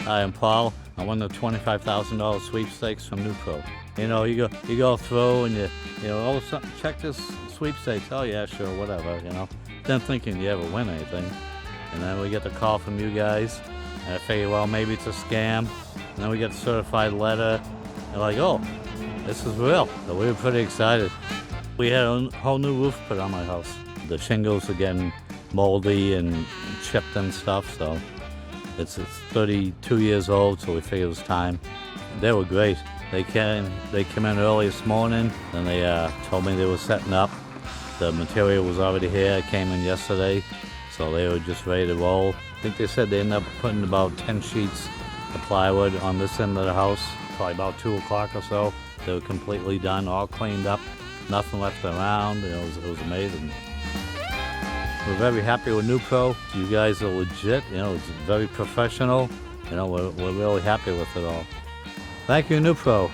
Hi, I'm Paul. I won the $25,000 sweepstakes from NEWPRO. You know, you go through and you know, oh, check this sweepstakes. Oh yeah, sure, whatever. You know, then thinking you ever win anything, and then we get the call from you guys, and I figure, well, maybe it's a scam. And then we get a certified letter, and like, oh, this is real. So we were pretty excited. We had a whole new roof put on my house. The shingles are getting moldy and chipped and stuff, so it's 32 years old, so we figured it was time. They were great. They came in early this morning, and they told me they were setting up. The material was already here. It came in yesterday, so they were just ready to roll. I think they said they ended up putting about 10 sheets of plywood on this end of the house, probably about 2 o'clock or so. They were completely done, all cleaned up, nothing left around. You know, it was amazing. We're very happy with NEWPRO. You guys are legit. You know, it's very professional. You know, we're really happy with it all. Thank you, NEWPRO.